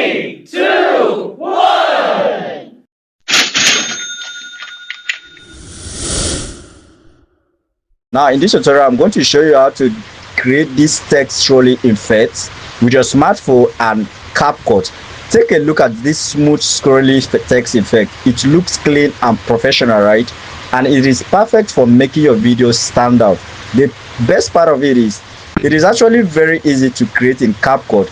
3, 2, 1. Now in this tutorial, I'm going to show you how to create this text scrolling effect with your smartphone and CapCut. Take a look at this smooth scrolling text effect. It looks clean and professional, right? And it is perfect for making your videos stand out. The best part of it is actually very easy to create in CapCut.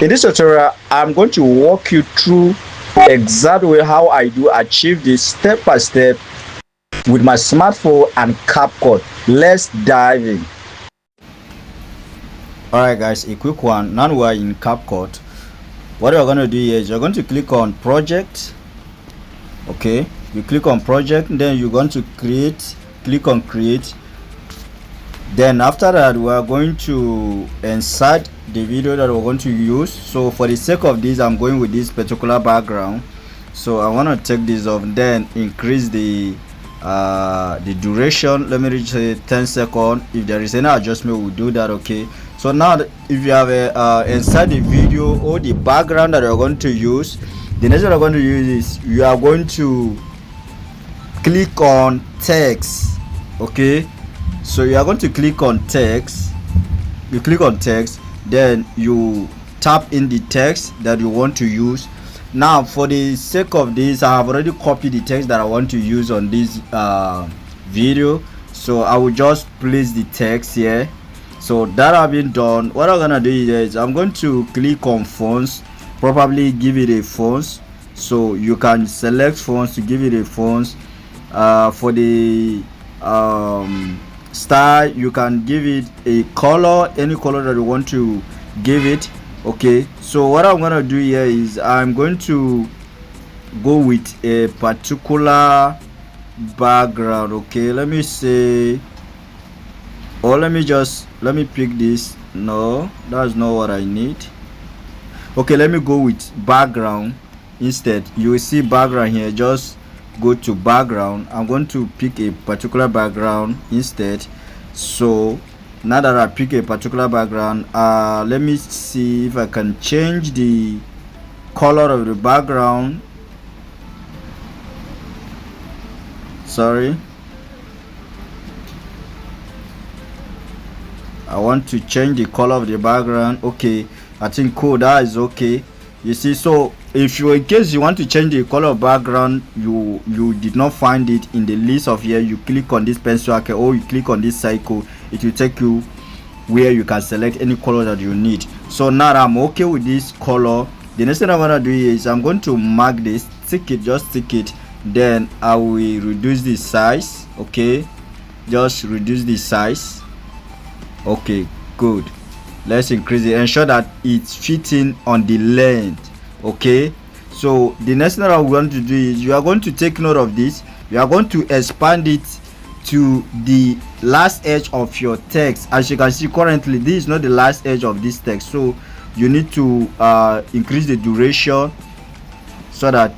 In this tutorial, I'm going to walk you through exactly how I do achieve this step by step with my smartphone and CapCut. Let's dive in. Alright guys, a quick one. Now we are in CapCut. What you're going to do here is you're going to click on project. Okay, you click on project, then you're going to click on create. Then after that, we are going to insert the video that we're going to use. So for the sake of this, I'm going with this particular background. So I want to take this off, then increase the duration. Let me reach 10 seconds. If there is any adjustment, we'll do that. Okay, so now if you have inside the video or the background that you're going to use, the next one you're going to use is you are going to click on text. Okay, so you are going to click on text. You click on text, then you tap in the text that you want to use. Now for the sake of this, I have already copied the text that I want to use on this video, so I will just place the text here. So that have been done, what I'm gonna do is I'm going to click on fonts, probably give it a fonts. So you can select fonts to give it a fonts. For the style, you can give it a color, any color that you want to give it. Okay, so what I'm gonna do here is I'm going to go with a particular background. Okay, let me say, or let me pick this. No, that's not what I need. Okay, let me go with background instead. You will see background here. Just go to background. I'm going to pick a particular background instead. So now that I pick a particular background, let me see if I can change the color of the background. Sorry, I want to change the color of the background. Okay, I think cool, that is okay. You see, so if you, in case you want to change the color of background, you did not find it in the list of here, you click on this pencil icon or you click on this cycle, it will take you where you can select any color that you need. So now I'm okay with this color. The next thing I'm gonna do is I'm going to mark this, tick it, just tick it, then I will reduce the size. Okay, just reduce the size. Okay, good. Let's increase it, ensure that it's fitting on the length. Okay, so the next thing I'm going to do is you are going to take note of this. You are going to expand it to the last edge of your text. As you can see, currently this is not the last edge of this text, so you need to increase the duration so that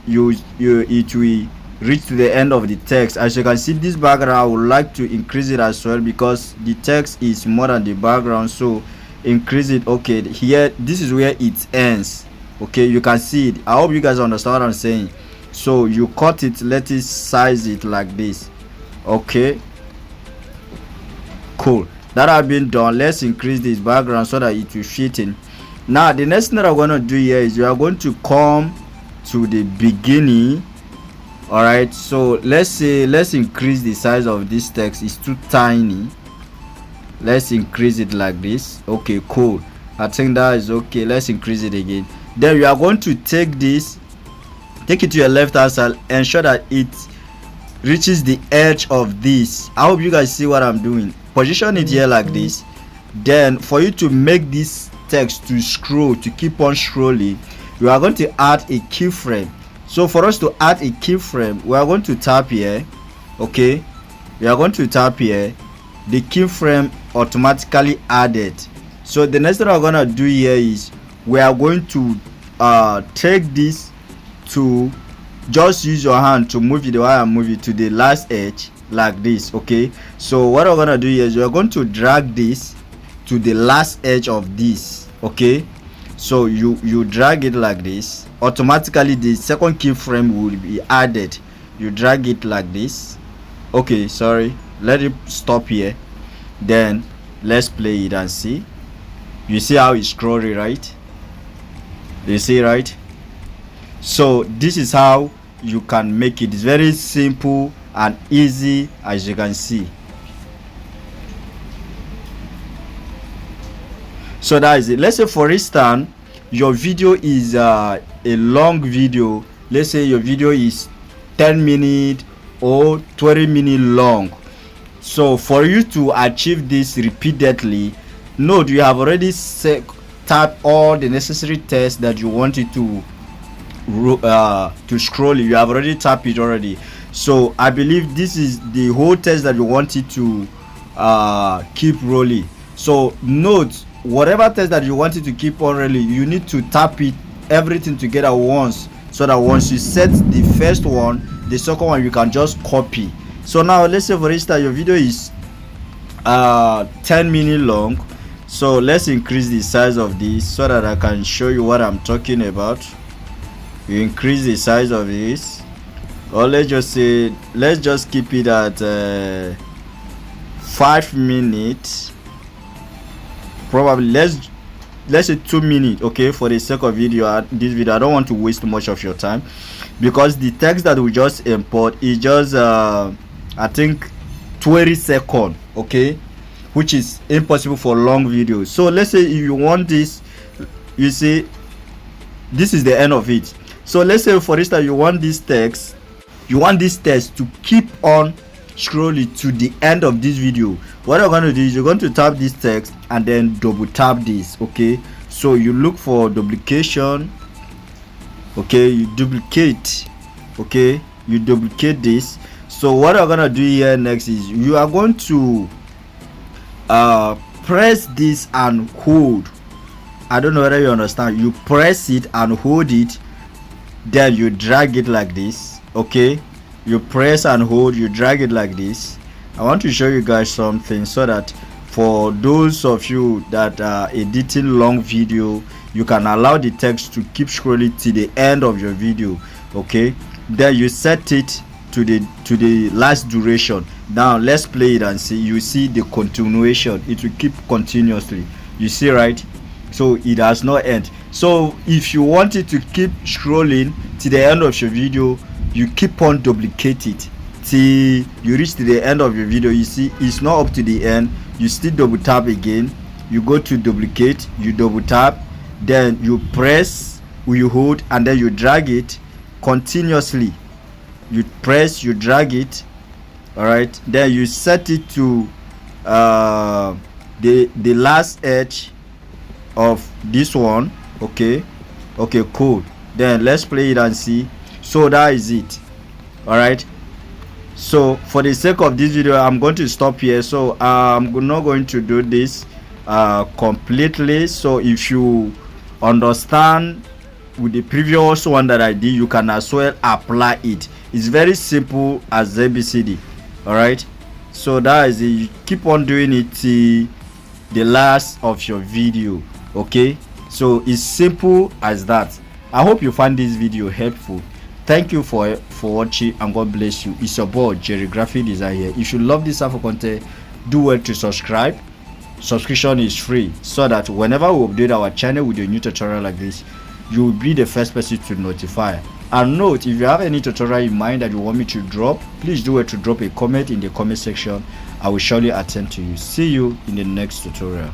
it will reach to the end of the text. As you can see, this background, I would like to increase it as well because the text is more than the background, so increase it. Okay, here this is where it ends. Okay, you can see it. I hope you guys understand what I'm saying. So you cut it, let it size it like this. Okay, cool, that have been done. Let's increase this background so that it will fit in. Now the next thing that I'm going to do here is you are going to come to the beginning. All right, so let's increase the size of this text. It's too tiny. Let's increase it like this. Okay, cool, I think that is okay. Let's increase it again. Then we are going to take this, take it to your left hand side, ensure that it reaches the edge of this. I hope you guys see what I'm doing. Position it here like this. Then for you to make this text to scroll, to keep on scrolling, you are going to add a keyframe. So for us to add a keyframe, we are going to tap here. Okay, we are going to tap here. The keyframe automatically added. So the next thing I'm gonna do here is we are going to take this to, just use your hand to move it while I move it to the last edge like this. Okay, so what I'm gonna do here is we are going to drag this to the last edge of this. Okay, So you drag it like this. Automatically the second keyframe will be added. You drag it like this. Okay, sorry, let it stop here. Then let's play it and see. You see how it's scrolling, right? You see, right? So this is how you can make it. It's very simple and easy, as you can see. So that is it. Let's say for instance your video is a long video. Let's say your video is 10 minutes or 20 minutes long. So for you to achieve this repeatedly, note you have already tapped all the necessary tests that you wanted to scroll. You have already tapped it already. So I believe this is the whole test that you wanted to keep rolling. So note, whatever test that you wanted to keep on rolling, you need to tap it everything together once, so that once you set the first one, the second one you can just copy. So now let's say for instance your video is 10 minutes long. So let's increase the size of this so that I can show you what I'm talking about. You increase the size of this, or let's just say, let's just keep it at 5 minutes. Probably let's say 2 minutes, okay, for the sake of this video. I don't want to waste much of your time, because the text that we just import is just I think 20 seconds, okay, which is impossible for long videos. So let's say if you want this, you see this is the end of it. So let's say for instance you want this text to keep on scrolling to the end of this video. What you're going to do is you're going to tap this text and then double tap this, okay. So you look for duplication, okay, you duplicate, okay, you duplicate this. So what I'm gonna do here next is you are going to press this and hold. I don't know whether you understand. You press it and hold it, then you drag it like this, okay. You press and hold, you drag it like this. I want to show you guys something so that for those of you that are editing long video, you can allow the text to keep scrolling to the end of your video, okay. Then you set it to the last duration. Now let's play it and see. You see the continuation, it will keep continuously, you see, right? So it has no end. So if you want it to keep scrolling to the end of your video, you keep on duplicate it till you reach to the end of your video. You see it's not up to the end. You still double tap again, you go to duplicate, you double tap, then you press, you hold, and then you drag it continuously. You press, you drag it, all right. Then you set it to the last edge of this one, okay. Okay, cool. Then let's play it and see. So that is it, all right. So for the sake of this video, I'm going to stop here. So I'm not going to do this completely. So if you understand with the previous one that I did, you can as well apply it. It's very simple as ABCD, all right. So that is it. You keep on doing it till the last of your video, okay. So it's simple as that. I hope you find this video helpful. Thank you for watching, and God bless you. It's your boy Jerry Graphic Design here. If you love this type of content, do well to subscribe. Subscription is free, so that whenever we update our channel with a new tutorial like this, you will be the first person to notify. And note, if you have any tutorial in mind that you want me to drop, please do well to drop a comment in the comment section. I will surely attend to you. See you in the next tutorial.